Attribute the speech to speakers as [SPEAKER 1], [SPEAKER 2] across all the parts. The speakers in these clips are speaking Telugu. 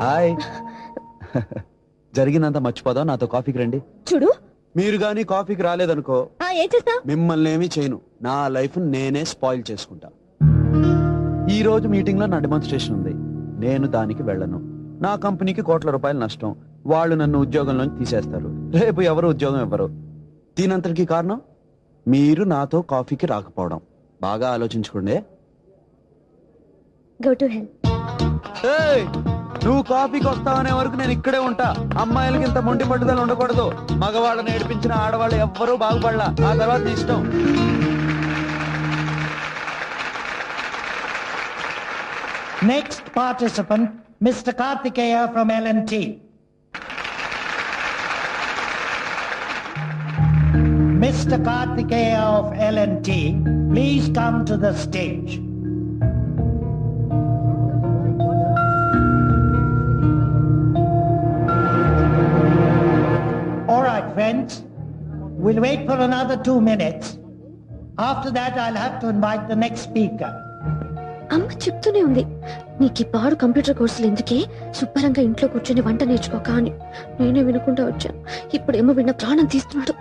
[SPEAKER 1] హాయ్. జరిగిందంతా మర్చిపోదాం, నాతో కాఫీకి రండి.
[SPEAKER 2] చూడు,
[SPEAKER 1] మీరు గానీ కాఫీకి రాలేదనుకో
[SPEAKER 2] ఏం చేస్తా?
[SPEAKER 1] మిమ్మల్ని ఏమీ చేయను. నా లైఫ్ నేనే స్పాయిల్ చేసుకుంటా. ఈ రోజు మీటింగ్ లో నా డెమాన్స్ట్రేషన్ ఉంది, నేను దానికి వెళ్ళను. నా కంపెనీకి కోట్ల రూపాయలు నష్టం. వాళ్ళు నన్ను ఉద్యోగంలోంచి తీసేస్తారు. రేపు ఎవరు ఉద్యోగం ఇవ్వరు. దీనంతటికీ కారణం మీరు నాతో కాఫీకి రాకపోవడం. బాగా ఆలోచించుకోండి.
[SPEAKER 2] Go to hell.
[SPEAKER 1] నువ్వు కాఫీకి వస్తావనే వరకు నేను ఇక్కడే ఉంటా. అమ్మాయిలకి ఇంత మొండి పట్టుదల ఉండకూడదు. మగవాళ్ళని నేర్పించిన ఆడవాళ్ళు ఎవ్వరూ బాగుపడలా. ఆ తర్వాత నీ ఇష్టం.
[SPEAKER 3] Next participant, Mr. Karthikeya from L&T. Mr. Karthikeya of L&T, please come to the stage. All right, friends, we'll wait for another 2 minutes. After that, I'll have to invite the next speaker.
[SPEAKER 2] అమ్మ చెప్తూనే ఉంది, నీకు ఈ పాడు కంప్యూటర్ కోర్సులు ఎందుకే, శుభ్రంగా ఇంట్లో కూర్చొని వంట నేర్చుకోక అని. నేనే వినుకుంటా వచ్చాను. ఇప్పుడేమో విన్న ప్రాణం తీస్తున్నాడు.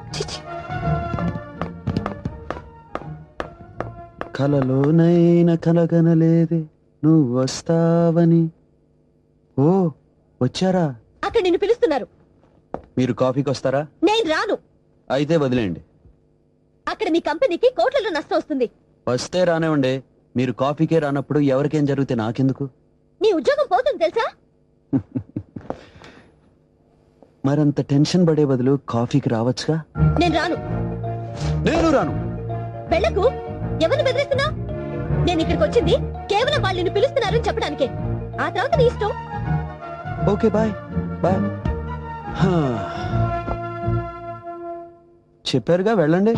[SPEAKER 1] కలలోనైనా కలగనలేదే నువ్వు వస్తావని. ఓ వచ్చారా?
[SPEAKER 2] అక్కడ నిన్ను పిలుస్తున్నారు.
[SPEAKER 1] మీరు కాఫీకి వస్తారా?
[SPEAKER 2] నేను రాను.
[SPEAKER 1] అయితే వదిలేండి.
[SPEAKER 2] అక్కడ మీ కంపెనీకి కోట్లలో నష్టం వస్తుంది.
[SPEAKER 1] వస్తే రానివ్వండి. మీరు కాఫీకే రానప్పుడు ఎవరికేం జరిగితే నాకెందుకు?
[SPEAKER 2] నీ ఉద్యోగం పోతుంది తెలుసా?
[SPEAKER 1] మరంత టెన్షన్ పడే బదులు కాఫీకి రావచ్చుగా.
[SPEAKER 2] నేను రాను.
[SPEAKER 1] నేను రాను.
[SPEAKER 2] వెళ్ళకు. ఎవరిని బెదిరిస్తున్నా? నేను ఇక్కడికి వచ్చింది కేవలం వాళ్ళు నిన్ను పిలుస్తున్నారని చెప్పడానికే. ఆ తర్వాత నీ ఇష్టం.
[SPEAKER 1] Okay bye bye. చెప్పారుగా వెళ్ళండి.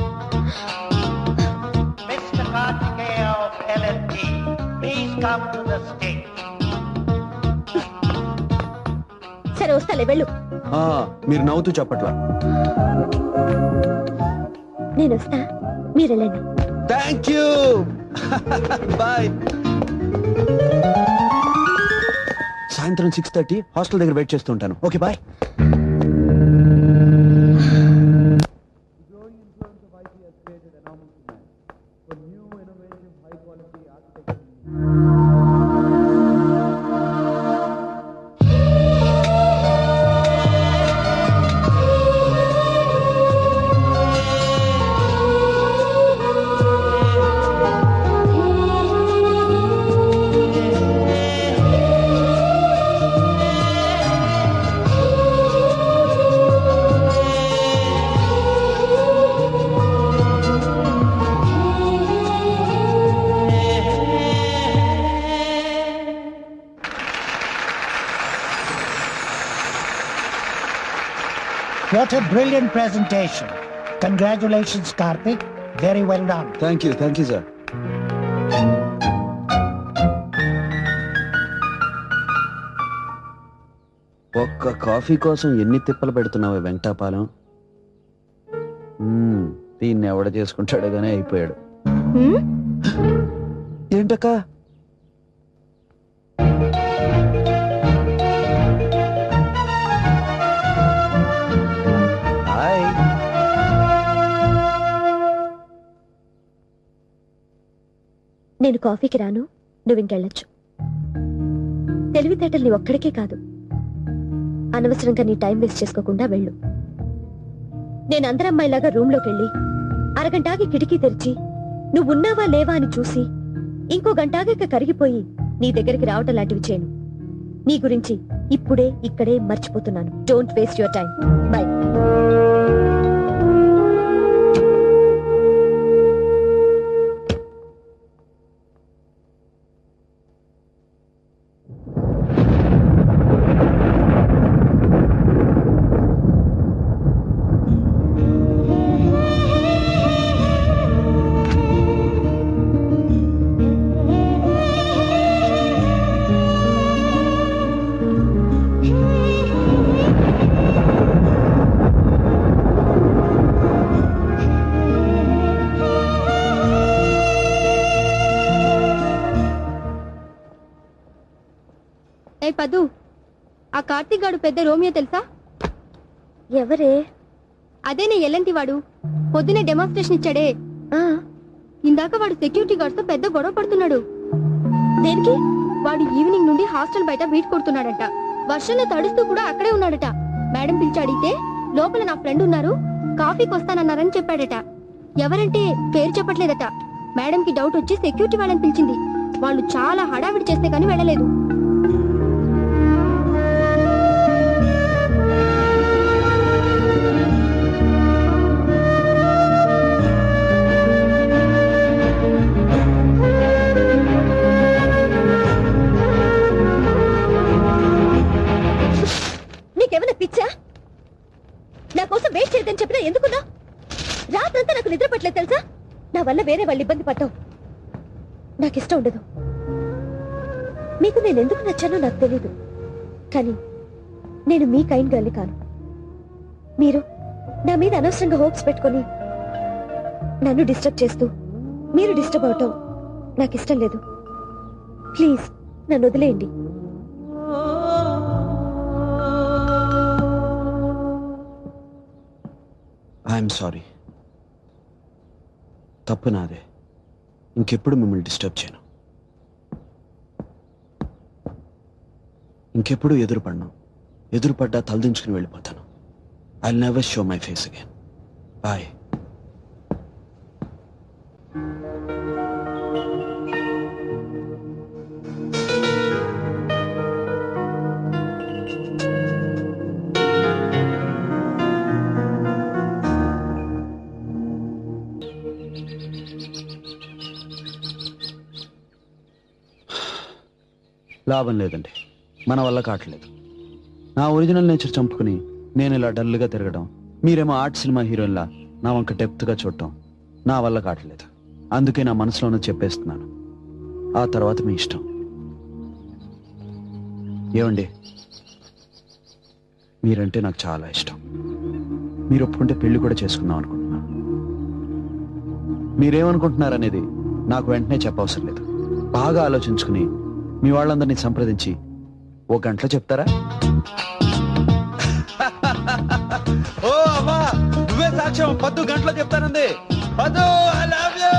[SPEAKER 3] Mr. Karthikeya of L&T, please come to the stage.
[SPEAKER 2] సరే వస్తాలే, వెళ్ళు.
[SPEAKER 1] మీరు నవ్వుతూ చెప్పట్లా.
[SPEAKER 2] నేను వస్తా, మీరు వెళ్ళండి.
[SPEAKER 1] Thank you. బాయ్. సాయంత్రం 6:30 హాస్టల్ దగ్గర వెయిట్ చేస్తుంటాను. Okay bye.
[SPEAKER 3] What a brilliant presentation. Congratulations, Karthik. Very well done.
[SPEAKER 1] Thank you sir. ఒక్క కాఫీ కోసం ఎన్ని తిప్పలు పెడుతున్నావు వెంకటాపాలెం. దీన్ని ఎవడ చేసుకుంటాడో గానీ అయిపోయాడు. ఏంటక్క? హాయ్.
[SPEAKER 2] నేను కాఫీకి రాను, నువ్వు ఇంకెళ్ళొచ్చు. తెలివితేటలు నీ ఒక్కడికే కాదు. అనవసరంగా నీ టైం వేస్ట్ చేసుకోకుండా వెళ్ళు. నేను అందరమ్మాయిలాగా రూమ్లోకి వెళ్ళి అరగంటాగి కిటికీ తెరిచి నువ్వున్నావా లేవా అని చూసి ఇంకో గంటాగక కరిగిపోయి నీ దగ్గరికి రావటం లాంటివి చేయను. నీ గురించి ఇప్పుడే ఇక్కడే మర్చిపోతున్నాను. Don't waste your time. Bye. పదు, ఆ కార్తీక్ గాడు పెద్ద రోమియో తెలుసా? ఎవరే? అదేనే ఎల్లంటి వాడు, పొద్దునే డెమాన్స్ట్రేషన్ ఇచ్చాడే. ఇందాక వాడు సెక్యూరిటీ గార్డ్స్ తో పెద్ద గొడవ పడుతున్నాడు. దేనికి? వాడు ఈవినింగ్ నుండి హాస్టల్ బయట బీట్ కొడుతున్నాడట. వర్షంలో తడుస్తూ కూడా అక్కడే ఉన్నాడట. మేడం పిలిచి అడిగితే లోపల నా ఫ్రెండ్ ఉన్నారు, కాఫీకి వస్తానన్నారని చెప్పాడట. ఎవరంటే పేరు చెప్పట్లేదట. మేడం కి డౌట్ వచ్చి సెక్యూరిటీ వాళ్ళని పిలిచింది. వాళ్ళు చాలా హడావిడి చేస్తే కానీ వెళ్ళలేదు. నీకేమైనా పిచ్చా? నా కోసం వెయిట్ చేయదని చెప్పినా ఎందుకున్నా? రాత్రంతా నాకు నిద్ర పట్టలేదు తెలుసా? నా వల్ల వేరే వాళ్ళు ఇబ్బంది పడ్డావు. నాకు ఇష్టం ఉండదు. మీకు నేను ఎందుకు నచ్చానో నాకు తెలీదు, కానీ నేను మీ కైండ్ గర్ల్ని కాను. మీరు నా మీద అనవసరంగా హోప్స్ పెట్టుకొని నన్ను డిస్టర్బ్ చేస్తూ మీరు డిస్టర్బ్ అవటం నాకు ఇష్టం లేదు. ప్లీజ్ నన్ను వదిలేయండి.
[SPEAKER 1] I'm sorry. తప్పు నాదే. ఇంకెప్పుడు మిమ్మల్ని డిస్టర్బ్ చేయను. ఇంకెప్పుడు ఎదురుపడ్ను. ఎదురుపడ్డా తలదించుకుని వెళ్ళిపోతాను. I never show my face again. Bye. లాభం లేదండి, మన వల్ల కావట్లేదు. నా ఒరిజినల్ నేచర్ చంపుకుని నేను ఇలా డల్గా తిరగడం, మీరేమో ఆర్ట్ సినిమా హీరోయిన్లా నా వంక డెప్త్గా చూడటం నా వల్ల కావట్లేదు. అందుకే నా మనసులోనే చెప్పేస్తున్నాను. ఆ తర్వాత మీ ఇష్టం. ఏమండి, మీరంటే నాకు చాలా ఇష్టం. మీరు ఒప్పుకుంటే పెళ్లి కూడా చేసుకుందాం అనుకుంటున్నాను. మీరేమనుకుంటున్నారనేది నాకు వెంటనే చెప్పవసరం లేదు. బాగా ఆలోచించుకుని మీ వాళ్ళందరినీ సంప్రదించి 1 గంటలో చెప్తారా? ఓ అమ్మా, నువ్వే సాక్ష్యం. 10 గంటలో చెప్తానంది. 10, I love you.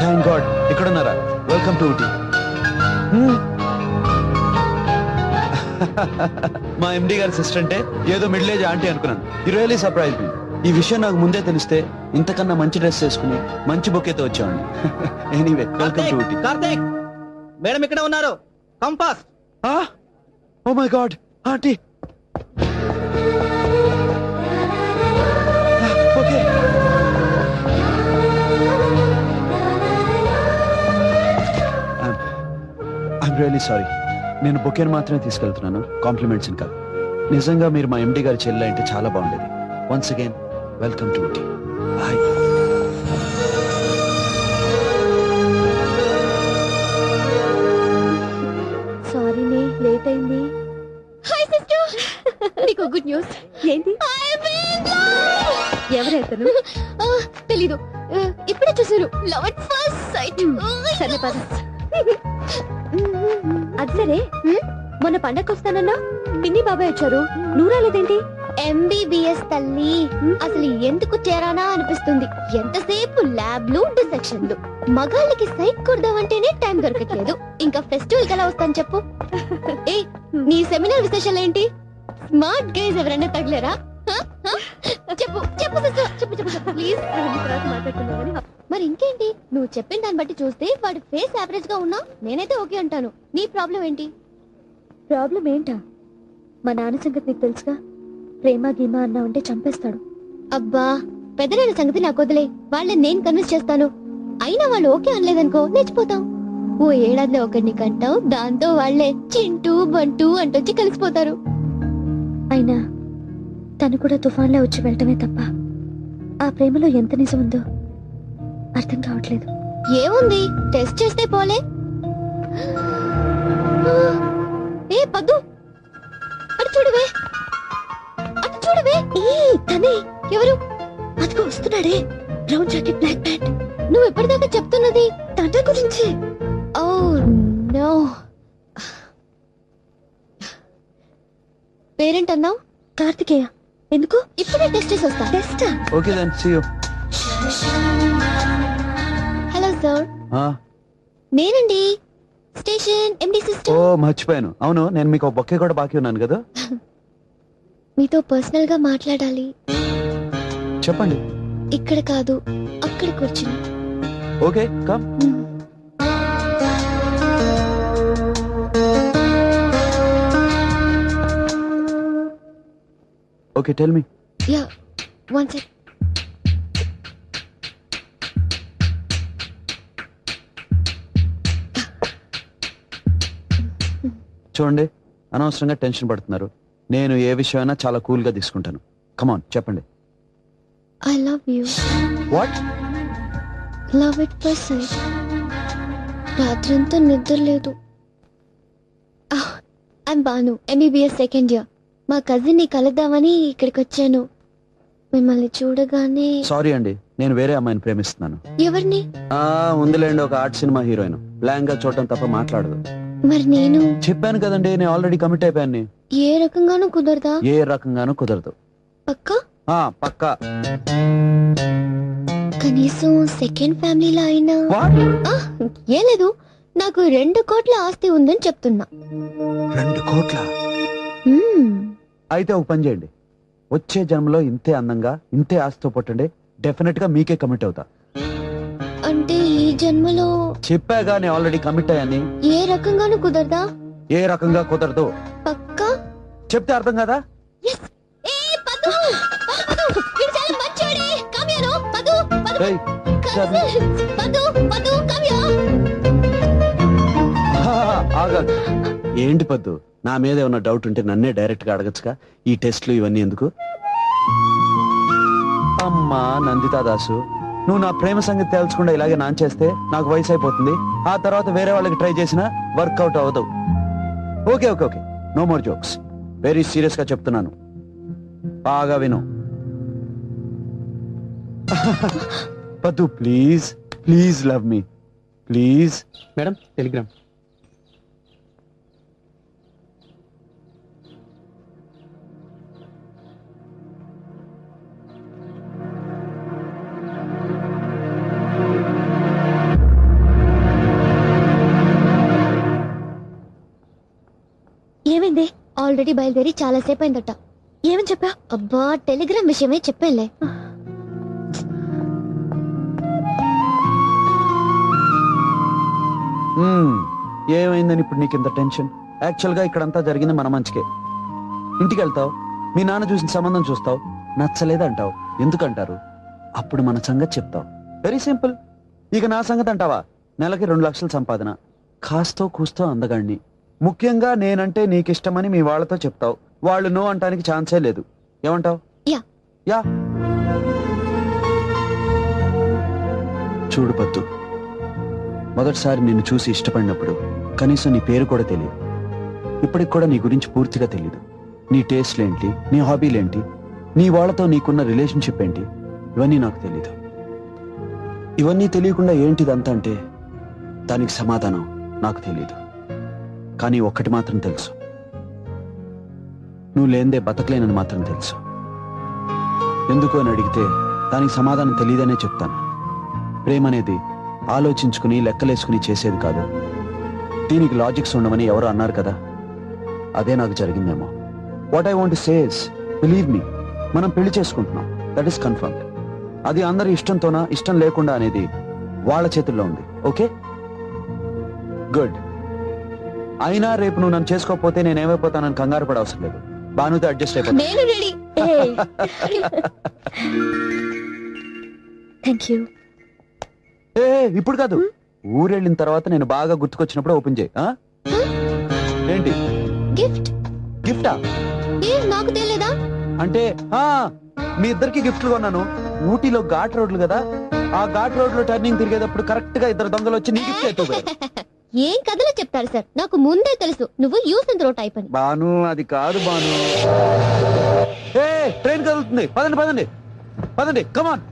[SPEAKER 1] Thank God, ఇక్కడున్నారా? Welcome to Ooty. మా ఎండి గారి సిస్టర్ అంటే ఏదో మిడిల్ ఏజ్ ఆంటీ అనుకున్నాను. You really surprise me. ఈ విషయం నాకు ముందే తెలిస్తే ఇంతకన్నా మంచి డ్రెస్ చేసుకుని మంచి బొకేతో వచ్చామండి. Anyway, welcome to Ooty.
[SPEAKER 4] Karthik, madam ఇక్కడ ఉన్నారు. Come fast.
[SPEAKER 1] Oh my god, aunty. Okay. I'm really sorry. నేను బొకేని మాత్రమే తీసుకెళ్తున్నాను, కాంప్లిమెంట్స్ కాదు. నిజంగా మీరు మా ఎండి గారి చెల్లె అంటే చాలా బాగుండేది. Once again welcome to Ooty. Bye.
[SPEAKER 2] సారీనే, లేట్ అయింది. హాయ్ సిస్టర్, నీకు గుడ్ న్యూస్. ఏంటి? ఎవరైతను? తెలీదు, ఇప్పుడే చూసారు. Love at first sight. సరే పద. అది సరే, మొన్న పండగ వస్తానన్నా పిన్ని బాబాయ్ వచ్చారు, నువ్వు రాలేదేంటి? MBBS తల్లి, అసలు ఎందుకు చేరానా అనిపిస్తుంది. ఎంతసేపు ల్యాబ్లు, డిసెక్షన్లు. మగాళ్ళకి సైట్ కొడదామంటేనే టైం దొరకట్లేదు, ఇంకా ఫెస్టివల్ కలా వస్తాను చెప్పు. ఏ, నీ సెమినార్ విశేషాలు ఏంటి? స్మార్ట్ గైజ్ ఎవరైనా తగిలేరా? చెప్పు చెప్పు సిస్టర్, చెప్పు చెప్పు చెప్పు ప్లీజ్. మరి ఇంకేంటి, నువ్వు చెప్పిన దాన్ని బట్టి చూస్తే వాడి ఫేస్ యావరేజ్ గా ఉన్నా నేనైతే ఓకే అంటాను. నీ ప్రాబ్లం ఏంటి? ప్రాబ్లం ఏంటా? మా నాన్న సంగతి నీకు తెలుసుగా. ప్రేమ గీమా అన్నా ఉంటే చంపేస్తాడు. అబ్బా, పెద్దనాన్న సంగతి నాకు వదిలే. వాళ్ళని నేను కన్విన్స్ చేస్తాను. అయినా వాళ్ళు ఓకే అనలేదనుకో, నేర్చిపోతాం. ఓ ఏడాదిలో ఒకరిని కంటావు, దాంతో వాళ్లే చింటూ బంటూ అంటొచ్చి కలిసిపోతారు. అయినా తను కూడా తుఫాన్లో వచ్చి వెళ్ళటమే తప్ప ఆ ప్రేమలో ఎంత నిజం ఉందో అర్థం కావట్లేదు. ఏముంది, టెస్ట్ చేస్తే పోలే. ఏ పద్దు, అటు చూడవే, అటు చూడవే. తనే. ఎవరు? అదిగో వస్తున్నాడే, బ్రౌన్ జాకెట్ బ్లాక్ ప్యాంట్. నువ్వు ఎప్పటిదాకా చెప్తున్నది తన గురించి. Oh no. పేరెంట్ అన్నావు? కార్తికేయ. ఎందుకు? ఇప్పుడే టెస్ట్ చేసి వస్తా. Test?
[SPEAKER 1] Okay then see you.
[SPEAKER 2] Hello sir. నేనండి, స్టేషన్ ఎండి
[SPEAKER 1] ఓ
[SPEAKER 2] సిస్టర్.
[SPEAKER 1] మర్చిపోయాను. అవును, నేను మీకు బొక్కే కూడా బాకీ ఉన్నాను కదా.
[SPEAKER 2] మీతో పర్సనల్ గా మాట్లాడాలి.
[SPEAKER 1] చెప్పండి.
[SPEAKER 2] ఇక్కడ కాదు, అక్కడ కూర్చుని.
[SPEAKER 1] Okay come. Okay tell me.
[SPEAKER 2] Yeah, one sec.
[SPEAKER 1] చూడండి, అనవసరంగా టెన్షన్ పడుతున్నారు. నేను ఏ విషయమైనా చాలా కూల్ గా తీసుకుంటాను. కమాన్ చెప్పండి.
[SPEAKER 2] I love you.
[SPEAKER 1] What?
[SPEAKER 2] Love at first sight. రాత్రంతా నిద్ర లేదు. I'm Banu, MBBS second year. మా కజిన్ ని కలుద్దామని ఇక్కడికి వచ్చాను. మిమ్మల్ని చూడగానే.
[SPEAKER 1] సారీ అండి, నేను వేరే అమ్మాయిని ప్రేమిస్తున్నాను.
[SPEAKER 2] ఎవరిని?
[SPEAKER 1] ఉందిలేండి, ఒక ఆర్ట్ సినిమా హీరోయిన్. బ్లాంక్ గా చూడటం తప్ప మాట్లాడదు.
[SPEAKER 2] మరి నేను
[SPEAKER 1] చెప్పాను కదండి, నేను ఆల్రెడీ కమిట్ అయిపోయాను.
[SPEAKER 2] ఏ రకంగానూ కుదరదా?
[SPEAKER 1] ఏ రకంగానూ కుదరదు.
[SPEAKER 2] పక్కా?
[SPEAKER 1] పక్కా.
[SPEAKER 2] కనీసం సెకండ్ ఫ్యామిలీలో అయినా.
[SPEAKER 1] What?
[SPEAKER 2] ఏం లేదు, నాకు 2 కోట్ల ఆస్తి ఉందని చెప్తున్నా.
[SPEAKER 1] 2 కోట్ల? అయితే ఒక పని చేయండి, వచ్చే జన్మలో ఇంతే అందంగా ఇంతే ఆస్తితో పుట్టండి. డెఫినెట్ గా మీకే కమిట్ అవుతా.
[SPEAKER 2] అంటే ఈ జన్మలో?
[SPEAKER 1] చెప్పాగా నేను ఆల్రెడీ కమిట్ అయ్యాని.
[SPEAKER 2] ఏ రకంగానూ కుదరదా?
[SPEAKER 1] ఏ రకంగా కుదరదు.
[SPEAKER 2] పక్కా?
[SPEAKER 1] చెప్తే అర్థం కదా. ఏయ్, ఆగాగు. ఏంటి పద్దు, నా మీద ఏమన్నా డౌట్ ఉంటే నన్నే డైరెక్ట్ గా అడగచ్చుగా. ఈ టెస్ట్లు ఇవన్నీ ఎందుకు? అమ్మా నందితా దాసు, నువ్వు నా ప్రేమ సంగతి తెలుసుకుండా ఇలాగే నాన్ చేస్తే నాకు వయసు అయిపోతుంది. ఆ తర్వాత వేరే వాళ్ళకి ట్రై చేసినా వర్కౌట్ అవ్వదు. Okay okay okay, no more jokes. Very serious గా చెప్తున్నాను, బాగా విను. Paddu please please love me please.
[SPEAKER 4] Madam telegram.
[SPEAKER 2] ఏమైంది? ఆల్రెడీ బయలుదేరి చాలా సేపు అయిందట. ఏమని చెప్పా? అబ్బా, టెలిగ్రామ్ విషయమే చెప్పానులే.
[SPEAKER 1] ఏమైందని ఇప్పుడు నీకు ఇంత టెన్షన్? యాక్చువల్ గా ఇక్కడంతా జరిగింది మన మంచికే. ఇంటికి వెళ్తావు, మీ నాన్న చూసిన సంబంధం చూస్తావు, నచ్చలేదంటావు. ఎందుకంటారు? అప్పుడు మన సంగతి చెప్తావు. Very simple. ఇక నా సంగతి అంటావా? నెలకి 2 లక్షల సంపాదన, కాస్తో కూస్తో అందగాడిని, ముఖ్యంగా నేనంటే నీకిష్టమని మీ వాళ్ళతో చెప్తావు. వాళ్ళు నో అంటానికి ఛాన్సే లేదు. ఏమంటావు?
[SPEAKER 2] Yeah
[SPEAKER 1] yeah. చూడు పద్దు, మొదటిసారి నిన్ను చూసి ఇష్టపడినప్పుడు కనీసం నీ పేరు కూడా తెలియదు. ఇప్పటికి కూడా నీ గురించి పూర్తిగా తెలియదు. నీ టేస్ట్లేంటి, నీ హాబీలేంటి, నీ వాళ్ళతో నీకున్న రిలేషన్షిప్ ఏంటి, ఇవన్నీ నాకు తెలీదు. ఇవన్నీ తెలియకుండా ఏంటిదంతా అంటే దానికి సమాధానం నాకు తెలీదు. కానీ ఒక్కటి మాత్రం తెలుసు, నువ్వు లేందే బతకలేనని మాత్రం తెలుసు. ఎందుకు అని అడిగితే దానికి సమాధానం తెలియదనే చెప్తాను. ప్రేమ అనేది ఆలోచించుకుని లెక్కలేసుకుని చేసేది కాదు. దీనికి లాజిక్స్ ఉండమని ఎవరో అన్నారు కదా, అదే నాకు జరిగిందేమో. What I want to say is, believe me, మనం పెళ్లి చేసుకుంటున్నాం, దట్ ఈస్ కన్ఫర్మ్డ్. అది అందరి ఇష్టంతోనా ఇష్టం లేకుండా అనేది వాళ్ళ చేతుల్లో ఉంది. Okay good. అయినా రేపు నువ్వు నన్ను చేసుకోకపోతే నేనేమైపోతానని కంగారు పడే అవసరం లేదు. బానుతో అడ్జస్ట్ అయిపోతా.
[SPEAKER 2] Thank you.
[SPEAKER 1] ఇప్పుడు కాదు, ఊరెళ్ళిన తర్వాత నేను బాగా గుర్తుకొచ్చినప్పుడు ఓపెన్ చేయి ఆ? ఏంటి
[SPEAKER 2] గిఫ్ట్
[SPEAKER 1] గిఫ్టా?
[SPEAKER 2] ఏ నాకు తెలియదా?
[SPEAKER 1] అంటే మీ ఇద్దరికి గిఫ్ట్లు కొన్నాను. ఊటీలో ఘాట్ రోడ్లు కదా, ఆ ఘాట్ రోడ్ లో టర్నింగ్ తిరిగేటప్పుడు కరెక్ట్ గా ఇద్దరు దొంగలు వచ్చి నీ గిఫ్ట్ ఎత్తుపోయారు.
[SPEAKER 2] ఏం కథలు చెప్తారు సార్, నాకు ముందే తెలుసు నువ్వు యూస్ అండ్ త్రో టైప్ అని.
[SPEAKER 1] బాను అది కాదు బాను. ట్రైన్ కదులుతుంది, పదండి పదండి పదండి, కమాన్.